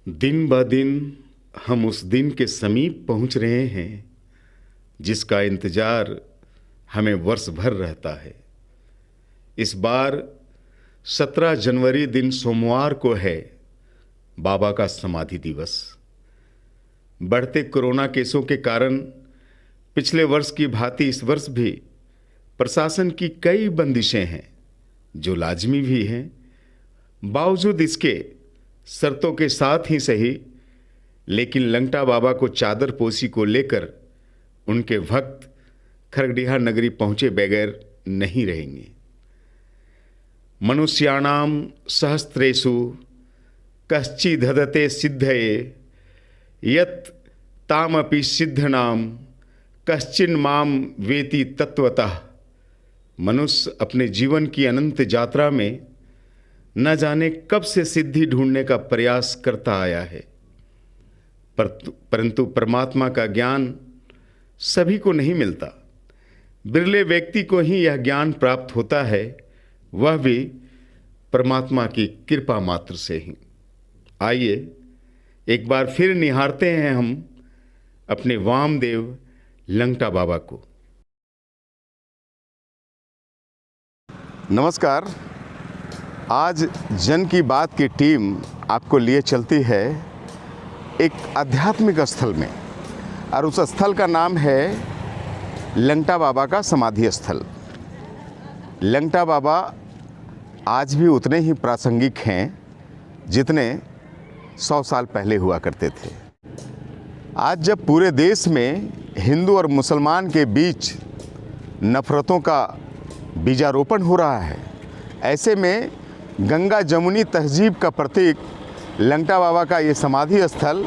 दिन ब दिन हम उस दिन के समीप पहुंच रहे हैं जिसका इंतजार हमें वर्ष भर रहता है। इस बार 17 जनवरी दिन सोमवार को है बाबा का समाधि दिवस। बढ़ते कोरोना केसों के कारण पिछले वर्ष की भांति इस वर्ष भी प्रशासन की कई बंदिशें हैं जो लाजमी भी हैं। बावजूद इसके शर्तों के साथ ही सही, लेकिन लंगटा बाबा को चादर पोशी को लेकर उनके भक्त खरगडिहा नगरी पहुंचे बगैर नहीं रहेंगे। मनुष्याणाम सहस्त्रेषु कश्चिदधते सिद्धये यत् तामपि सिद्धनाम कश्चिन माम वेति तत्वतः। मनुष्य अपने जीवन की अनंत यात्रा में न जाने कब से सिद्धि ढूंढने का प्रयास करता आया है, परंतु परमात्मा का ज्ञान सभी को नहीं मिलता। बिरले व्यक्ति को ही यह ज्ञान प्राप्त होता है, वह भी परमात्मा की कृपा मात्र से ही। आइए एक बार फिर निहारते हैं हम अपने वामदेव लंगटा बाबा को। नमस्कार। आज जन की बात की टीम आपको लिए चलती है एक आध्यात्मिक स्थल में, और उस स्थल का नाम है लंगटा बाबा का समाधि स्थल। लंगटा बाबा आज भी उतने ही प्रासंगिक हैं जितने 100 साल पहले हुआ करते थे। आज जब पूरे देश में हिंदू और मुसलमान के बीच नफ़रतों का बीजारोपण हो रहा है, ऐसे में गंगा जमुनी तहजीब का प्रतीक लंगटा बाबा का ये समाधि स्थल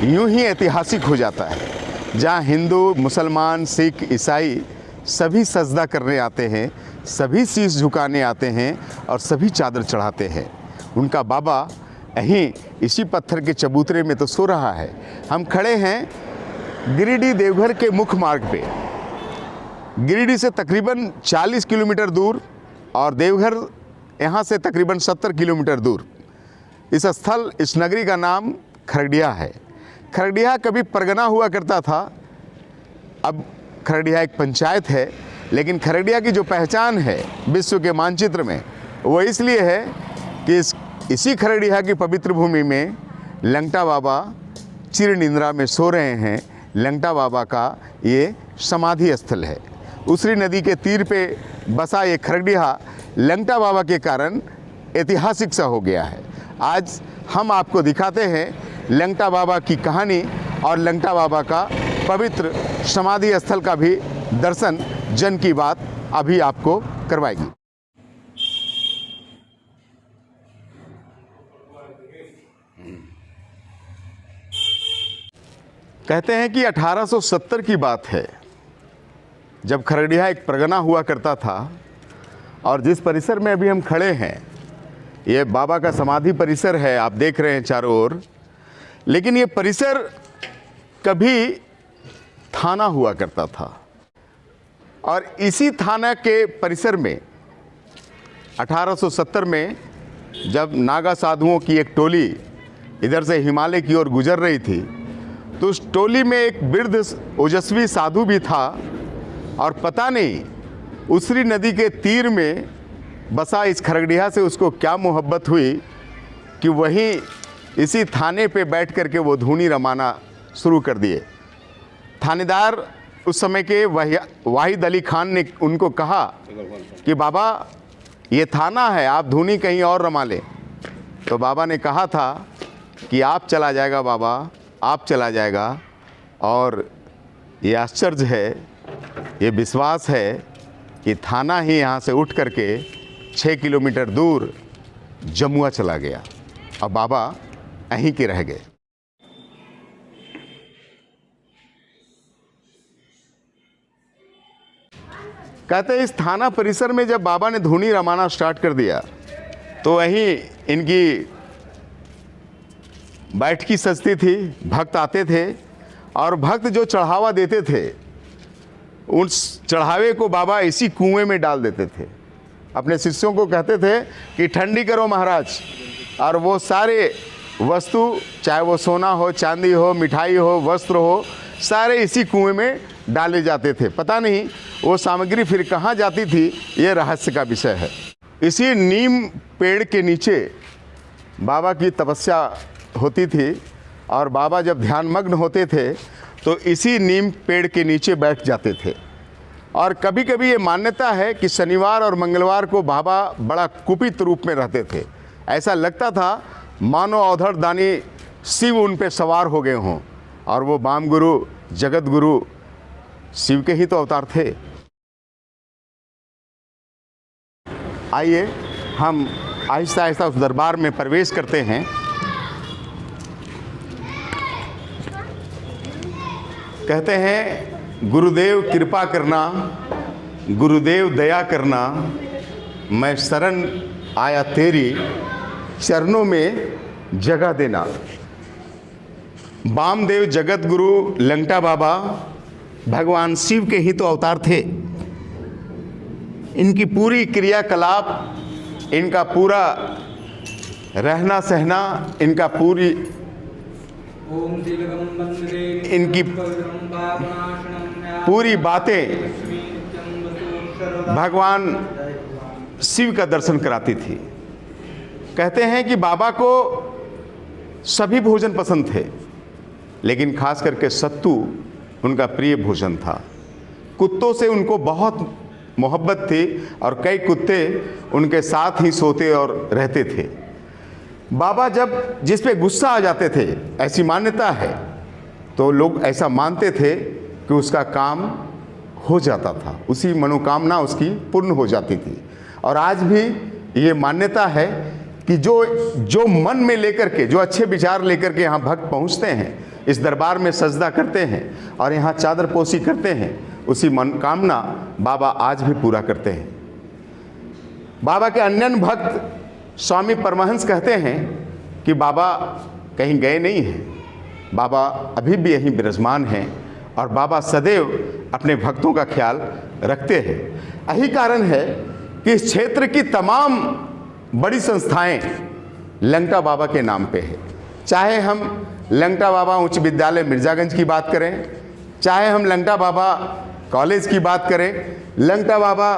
यूं ही ऐतिहासिक हो जाता है, जहां हिंदू, मुसलमान, सिख, ईसाई सभी सजदा करने आते हैं, सभी शीश झुकाने आते हैं और सभी चादर चढ़ाते हैं। उनका बाबा यहीं इसी पत्थर के चबूतरे में तो सो रहा है। हम खड़े हैं गिरिडीह देवघर के मुख्य मार्ग पे। गिरिडीह से तकरीबन 40 किलोमीटर दूर और देवघर यहाँ से तकरीबन 70 किलोमीटर दूर इस स्थल, इस नगरी का नाम खरगडिहा है। खरगडिहा कभी परगना हुआ करता था, अब खरगडिहा एक पंचायत है। लेकिन खरगडिहा की जो पहचान है विश्व के मानचित्र में, वो इसलिए है कि इसी खरगडिहा की पवित्र भूमि में लंगटा बाबा चिर निद्रा में सो रहे हैं। लंगटा बाबा का ये समाधि स्थल है। उसरी नदी के तीर पे बसा ये खरगडिहा लंगटा बाबा के कारण ऐतिहासिक सा हो गया है। आज हम आपको दिखाते हैं लंगटा बाबा की कहानी और लंगटा बाबा का पवित्र समाधि स्थल का भी दर्शन जन की बात अभी आपको करवाएगी। कहते हैं कि 1870 की बात है, जब खरगडिहा एक परगना हुआ करता था। और जिस परिसर में अभी हम खड़े हैं, ये बाबा का समाधि परिसर है, आप देख रहे हैं चारों ओर। लेकिन ये परिसर कभी थाना हुआ करता था, और इसी थाना के परिसर में 1870 में जब नागा साधुओं की एक टोली इधर से हिमालय की ओर गुजर रही थी, तो उस टोली में एक वृद्ध ओजस्वी साधु भी था। और पता नहीं उसरी नदी के तीर में बसा इस खरगडिहा से उसको क्या मोहब्बत हुई कि वहीं इसी थाने पे बैठ कर के वो धूनी रमाना शुरू कर दिए। थानेदार उस समय के वाहिद अली खान ने उनको कहा कि बाबा ये थाना है, आप धूनी कहीं और रमा लें। तो बाबा ने कहा था कि आप चला जाएगा बाबा, आप चला जाएगा। और ये आश्चर्य है, ये विश्वास है कि थाना ही यहाँ से उठ करके 6 किलोमीटर दूर जमुआ चला गया और बाबा यहीं के रह गए। कहते हैं इस थाना परिसर में जब बाबा ने धूनी रमाना स्टार्ट कर दिया, तो वहीं इनकी बैठकी सजती थी, भक्त आते थे और भक्त जो चढ़ावा देते थे, उस चढ़ावे को बाबा इसी कुएं में डाल देते थे। अपने शिष्यों को कहते थे कि ठंडी करो महाराज, और वो सारे वस्तु, चाहे वो सोना हो, चांदी हो, मिठाई हो, वस्त्र हो, सारे इसी कुएं में डाले जाते थे। पता नहीं वो सामग्री फिर कहाँ जाती थी, ये रहस्य का विषय है। इसी नीम पेड़ के नीचे बाबा की तपस्या होती थी और बाबा जब ध्यानमग्न होते थे तो इसी नीम पेड़ के नीचे बैठ जाते थे। और कभी कभी ये मान्यता है कि शनिवार और मंगलवार को बाबा बड़ा कुपित रूप में रहते थे। ऐसा लगता था मानो अवधर दानी शिव उन पे सवार हो गए हों, और वो वाम गुरु, जगत गुरु शिव के ही तो अवतार थे। आइए हम आहिस्ता आहिस्ता उस दरबार में प्रवेश करते हैं। कहते हैं गुरुदेव कृपा करना, गुरुदेव दया करना, मैं शरण आया तेरी, चरणों में जगह देना। वामदेव जगत गुरु लंगटा बाबा भगवान शिव के ही तो अवतार थे। इनकी पूरी क्रियाकलाप, इनका पूरा रहना सहना, इनका पूरी इनकी पूरी बातें भगवान शिव का दर्शन कराती थी। कहते हैं कि बाबा को सभी भोजन पसंद थे, लेकिन खास करके सत्तू उनका प्रिय भोजन था। कुत्तों से उनको बहुत मोहब्बत थी और कई कुत्ते उनके साथ ही सोते और रहते थे। बाबा जब जिस पे गुस्सा आ जाते थे, ऐसी मान्यता है, तो लोग ऐसा मानते थे कि उसका काम हो जाता था, उसी मनोकामना उसकी पूर्ण हो जाती थी। और आज भी ये मान्यता है कि जो मन में लेकर के, जो अच्छे विचार लेकर के यहाँ भक्त पहुँचते हैं, इस दरबार में सजदा करते हैं और यहाँ चादर पोशी करते हैं, उसी मनोकामना बाबा आज भी पूरा करते हैं। बाबा के अन्य भक्त स्वामी परमहंस कहते हैं कि बाबा कहीं गए नहीं हैं, बाबा अभी भी यहीं विराजमान हैं और बाबा सदैव अपने भक्तों का ख्याल रखते हैं। यही कारण है कि इस क्षेत्र की तमाम बड़ी संस्थाएं लंगटा बाबा के नाम पे है। चाहे हम लंगटा बाबा उच्च विद्यालय मिर्जागंज की बात करें, चाहे हम लंगटा बाबा कॉलेज की बात करें, लंगटा बाबा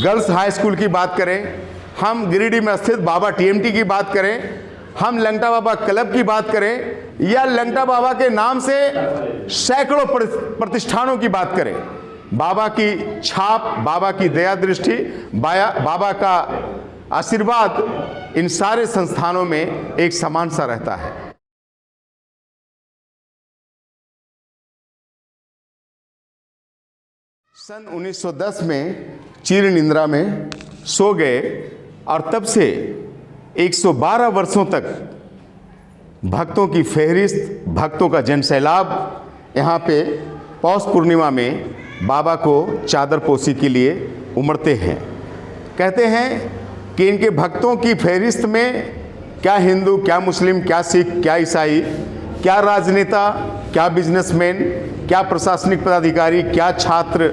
गर्ल्स हाई स्कूल की बात करें, हम गिरिडीह में स्थित बाबा टीएमटी की बात करें, हम लंगटा बाबा क्लब की बात करें, या लंगटा बाबा के नाम से सैकड़ों प्रतिष्ठानों की बात करें, बाबा की छाप, बाबा की दया दृष्टि, बाबा का आशीर्वाद इन सारे संस्थानों में एक समान सा रहता है। सन 1910 में चिर निंद्रा में सो गए और तब से 112 वर्षों तक भक्तों की फहरिस्त, भक्तों का जनसैलाब यहाँ पे पौष पूर्णिमा में बाबा को चादर पोशी के लिए उमड़ते हैं। कहते हैं कि इनके भक्तों की फहरिस्त में क्या हिंदू, क्या मुस्लिम, क्या सिख, क्या ईसाई, क्या राजनेता, क्या बिजनेसमैन, क्या प्रशासनिक पदाधिकारी, क्या छात्र,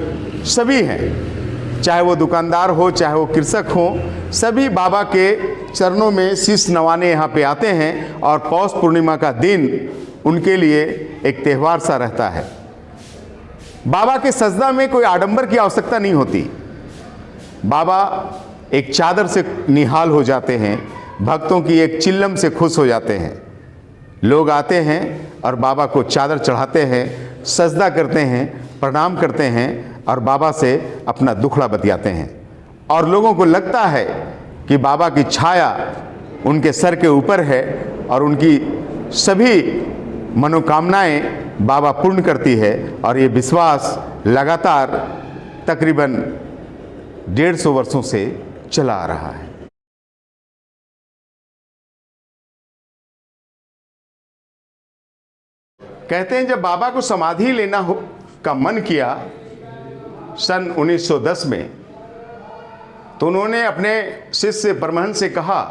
सभी हैं। चाहे वो दुकानदार हो, चाहे वो कृषक हो, सभी बाबा के चरणों में शीश नवाने यहाँ पे आते हैं और पौष पूर्णिमा का दिन उनके लिए एक त्यौहार सा रहता है। बाबा के सजदा में कोई आडंबर की आवश्यकता नहीं होती। बाबा एक चादर से निहाल हो जाते हैं, भक्तों की एक चिल्लम से खुश हो जाते हैं। लोग आते हैं और बाबा को चादर चढ़ाते हैं, सजदा करते हैं, प्रणाम करते हैं और बाबा से अपना दुखड़ा बतियाते हैं। और लोगों को लगता है कि बाबा की छाया उनके सर के ऊपर है और उनकी सभी मनोकामनाएं बाबा पूर्ण करती है। और ये विश्वास लगातार तकरीबन 150 वर्षों से चला आ रहा है। कहते हैं जब बाबा को समाधि लेना हो का मन किया सन 1910 में, तो उन्होंने अपने शिष्य परमहंस से कहा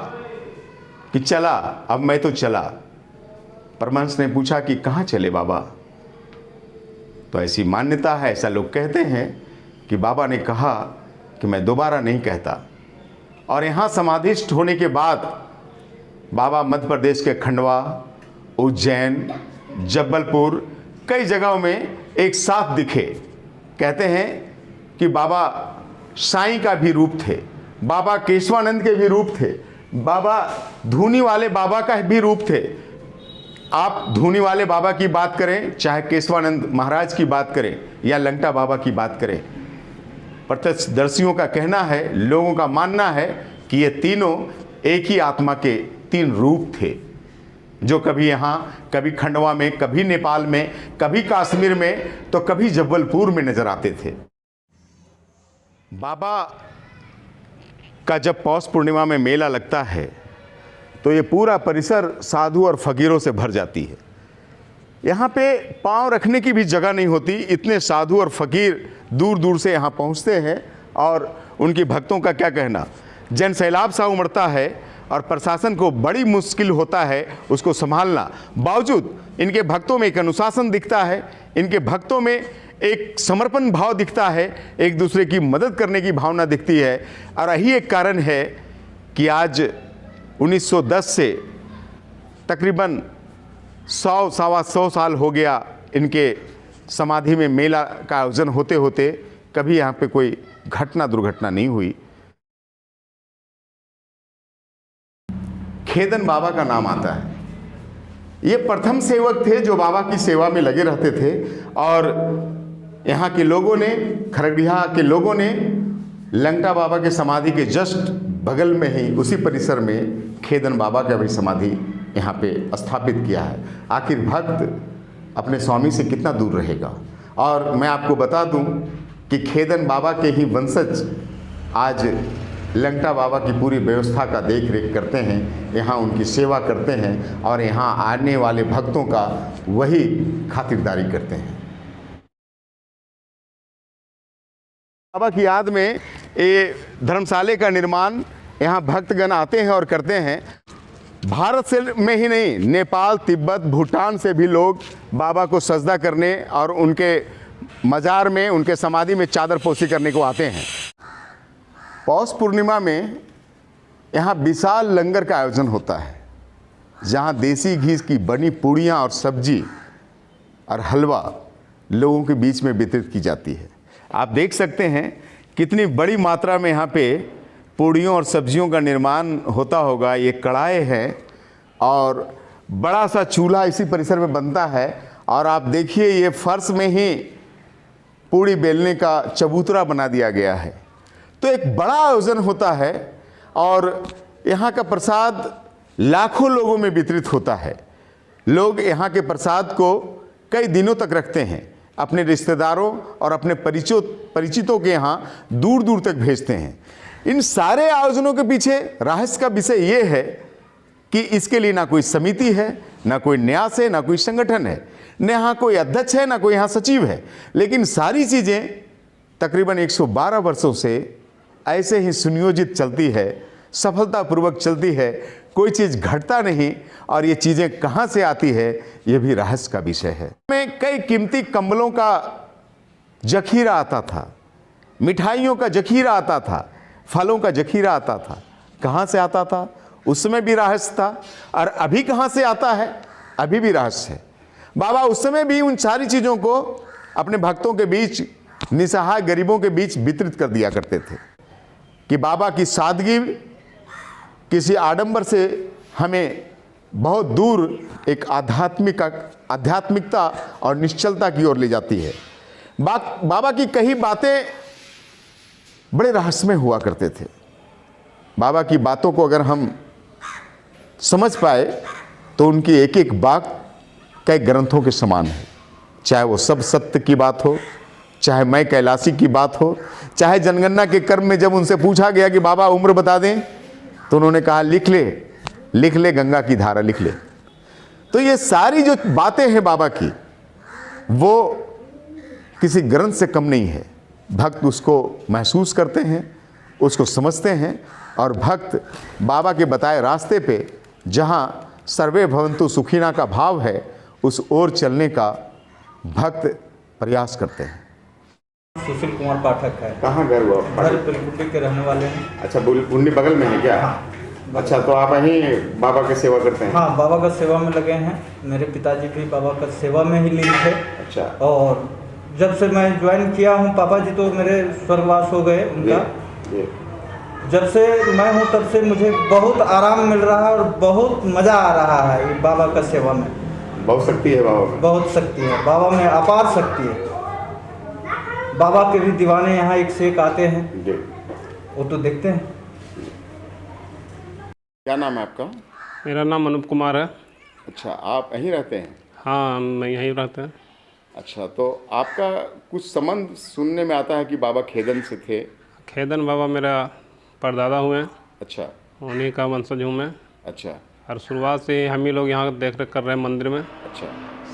कि चला, अब मैं तो चला। परमहंस ने पूछा कि कहाँ चले बाबा? तो ऐसी मान्यता है, ऐसा लोग कहते हैं कि बाबा ने कहा कि मैं दोबारा नहीं कहता। और यहाँ समाधिस्थ होने के बाद बाबा मध्य प्रदेश के खंडवा, उज्जैन, जबलपुर कई जगहों में एक साथ दिखे। कहते हैं कि बाबा साईं का भी रूप थे, बाबा केशवानंद के भी रूप थे, बाबा धूनी वाले बाबा का भी रूप थे। आप धूनी वाले बाबा की बात करें, चाहे केशवानंद महाराज की बात करें या लंगटा बाबा की बात करें, प्रत्यक्षदर्शियों का कहना है, लोगों का मानना है कि ये तीनों एक ही आत्मा के तीन रूप थे, जो कभी यहाँ, कभी खंडवा में, कभी नेपाल में, कभी कश्मीर में, तो कभी जबलपुर में नजर आते थे। बाबा का जब पौष पूर्णिमा में मेला लगता है तो ये पूरा परिसर साधु और फकीरों से भर जाती है। यहाँ पे पांव रखने की भी जगह नहीं होती, इतने साधु और फकीर दूर दूर से यहाँ पहुँचते हैं। और उनकी भक्तों का क्या कहना, जन सैलाब सा उमड़ता है और प्रशासन को बड़ी मुश्किल होता है उसको संभालना। बावजूद इनके भक्तों में एक अनुशासन दिखता है, इनके भक्तों में एक समर्पण भाव दिखता है, एक दूसरे की मदद करने की भावना दिखती है। और यही एक कारण है कि आज 1910 से तकरीबन 100-125 साल हो गया इनके समाधि में मेला का आयोजन होते होते कभी यहाँ पे कोई घटना दुर्घटना नहीं हुई। खेदन बाबा का नाम आता है। ये प्रथम सेवक थे जो बाबा की सेवा में लगे रहते थे और यहाँ के लोगों ने, खरगड़िया के लोगों ने लंगटा बाबा के समाधि के जस्ट बगल में ही उसी परिसर में खेदन बाबा का भी समाधि यहाँ पे स्थापित किया है। आखिर भक्त अपने स्वामी से कितना दूर रहेगा। और मैं आपको बता दूं कि खेदन बाबा के ही वंशज आज लंगटा बाबा की पूरी व्यवस्था का देख रेख करते हैं, यहाँ उनकी सेवा करते हैं और यहाँ आने वाले भक्तों का वही खातिरदारी करते हैं। बाबा की याद में ये धर्मशाला का निर्माण यहाँ भक्तगण आते हैं और करते हैं। भारत से में ही नहीं, नेपाल, तिब्बत, भूटान से भी लोग बाबा को सजदा करने और उनके मज़ार में, उनके समाधि में चादर पोशी करने को आते हैं। पौष पूर्णिमा में यहाँ विशाल लंगर का आयोजन होता है, जहाँ देसी घी की बनी पूड़ियाँ और सब्जी और हलवा लोगों के बीच में वितरित की जाती है। आप देख सकते हैं कितनी बड़ी मात्रा में यहाँ पे पूड़ियों और सब्जियों का निर्माण होता होगा। ये कढ़ाई है और बड़ा सा चूल्हा इसी परिसर में बनता है। और आप देखिए ये फर्श में ही पूड़ी बेलने का चबूतरा बना दिया गया है। तो एक बड़ा आयोजन होता है और यहाँ का प्रसाद लाखों लोगों में वितरित होता है। लोग यहाँ के प्रसाद को कई दिनों तक रखते हैं, अपने रिश्तेदारों और अपने परिचितों के यहाँ दूर दूर तक भेजते हैं। इन सारे आयोजनों के पीछे रहस्य का विषय ये है कि इसके लिए ना कोई समिति है, ना कोई न्यास है, ना कोई संगठन है, न यहाँ कोई अध्यक्ष है, ना कोई यहाँ सचिव है। लेकिन सारी चीज़ें तकरीबन 112 वर्षों से ऐसे ही सुनियोजित चलती है, सफलतापूर्वक चलती है, कोई चीज़ घटता नहीं। और ये चीज़ें कहाँ से आती है, ये भी रहस्य का विषय है। में कई कीमती कंबलों का जखीरा आता था, मिठाइयों का जखीरा आता था, फलों का जखीरा आता था। कहाँ से आता था, उस समय भी रहस्य था। और अभी कहाँ से आता है, अभी भी रहस्य है। बाबा उस समय भी उन सारी चीज़ों को अपने भक्तों के बीच, निसहाय गरीबों के बीच वितरित कर दिया करते थे कि बाबा की सादगी किसी आडंबर से हमें बहुत दूर एक आध्यात्मिकता और निश्चलता की ओर ले जाती है। बाबा की कई बातें बड़े रहस्यमय हुआ करते थे। बाबा की बातों को अगर हम समझ पाए तो उनकी एक एक बात कई ग्रंथों के समान है। चाहे वो सब सत्य की बात हो, चाहे मैं कैलाशी की बात हो, चाहे जनगणना के कर्म में जब उनसे पूछा गया कि बाबा उम्र बता दें, तो उन्होंने कहा लिख ले गंगा की धारा लिख ले। तो ये सारी जो बातें हैं बाबा की, वो किसी ग्रंथ से कम नहीं है। भक्त उसको महसूस करते हैं, उसको समझते हैं और भक्त बाबा के बताए रास्ते पे, जहाँ सर्वे भवन्तु सुखिना का भाव है, उस ओर चलने का भक्त प्रयास करते हैं। सुशील कुमार पाठक है। कहाँ घर हुआ? घर पुलकुंडी के रहने वाले हैं। अच्छा, पुलकुंडी बगल में है क्या? हाँ, अच्छा, तो आप यहीं बाबा की सेवा करते हैं? हाँ, बाबा का सेवा में लगे हैं। मेरे पिताजी भी बाबा का सेवा में ही लीन थे। अच्छा। और जब से मैं ज्वाइन किया हूँ, पापा जी तो मेरे स्वर्गवास हो गए उनका। जी। जब से मैं हूँ तब से मुझे बहुत आराम मिल रहा है और बहुत मज़ा आ रहा है ये बाबा का सेवा में। बहुत शक्ति है बाबा में। बहुत शक्ति है बाबा में, अपार शक्ति है। बाबा के भी दीवाने यहाँ एक से एक आते हैं जी। वो तो देखते हैं। क्या नाम है आपका? मेरा नाम अनूप कुमार है। अच्छा, आप यहीं रहते हैं? हाँ, मैं यहीं रहते हैं। अच्छा, तो आपका कुछ संबंध सुनने में आता है कि बाबा खेदन से थे? खेदन बाबा मेरा परदादा हुए हैं। अच्छा। उन्हीं का वंशज हूँ मैं। अच्छा। और शुरुआत से ही हम ही लोग यहाँ देख रेख कर रहे हैं मंदिर में। अच्छा।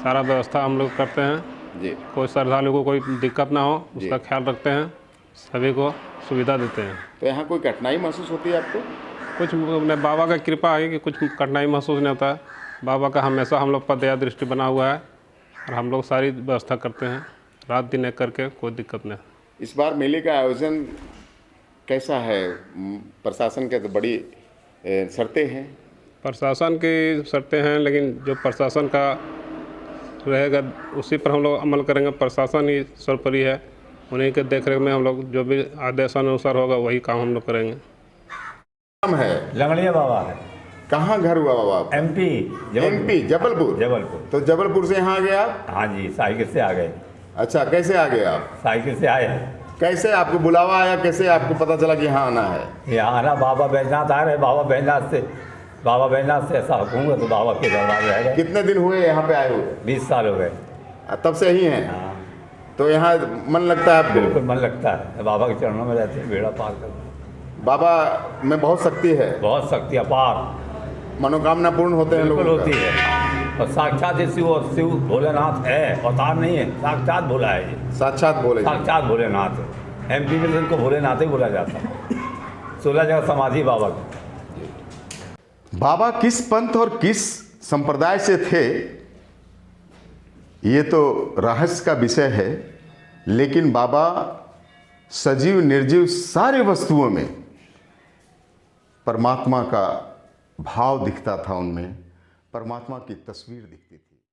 सारा व्यवस्था हम लोग करते हैं जी। कोई श्रद्धालु को कोई दिक्कत ना हो उसका ख्याल रखते हैं, सभी को सुविधा देते हैं। तो यहाँ कोई कठिनाई महसूस होती है आपको? कुछ बाबा का कृपा है कि कुछ कठिनाई महसूस नहीं होता है। बाबा का हमेशा हम लोग पर दया दृष्टि बना हुआ है और हम लोग सारी व्यवस्था करते हैं रात दिन एक करके, कोई दिक्कत नहीं। इस बार मेले का आयोजन कैसा है? प्रशासन के तो बड़ी शर्तें हैं। प्रशासन की शर्तें हैं, लेकिन जो प्रशासन का रहेगा उसी पर हम लोग अमल करेंगे। प्रशासन ही सर्वोपरि है, उन्हीं के देखरेख में हम लोग जो भी आदेशानुसार होगा वही काम हम लोग करेंगे। नाम है? लंगड़िया बाबा है। कहाँ घर हुआ बाबा आपका? एमपी जबलपुर। जबलपुर। तो जबलपुर से यहाँ आ गए आप? हाँ जी, साइकिल से आ गए। अच्छा, कैसे आ गए आप? साइकिल से आए। कैसे आपको बुलावा आया? कैसे आपको पता चला कि यहाँ आना है? यहाँ आना, बाबा बैजनाथ आ रहे। बाबा बैजनाथ से ऐसा हुकूम तो बाबा के दरबार रह गए। कितने दिन हुए यहाँ पे आए हुए? 20 साल हो गए। तब से ही हैं? हाँ। तो यहाँ मन लगता है आपको? बिल्कुल मन लगता है, बाबा के चरणों में रहते हैं, बेड़ा पार करते हैं। बाबा में बहुत शक्ति है, बहुत शक्ति अपार, मनोकामना पूर्ण होते हैं लोगों बिल्कुल का। होती है। और साक्षात शिव भोलेनाथ है, अवतार नहीं है, साक्षात भोला है ये। साक्षात बोले। साक्षात भोलेनाथ है। एमपी में तो इनको भोलेनाथ ही बोला जाता है। 16 जगह समाधि बाबा की। बाबा किस पंथ और किस संप्रदाय से थे ये तो रहस्य का विषय है, लेकिन बाबा सजीव निर्जीव सारे वस्तुओं में परमात्मा का भाव दिखता था, उनमें परमात्मा की तस्वीर दिखती थी।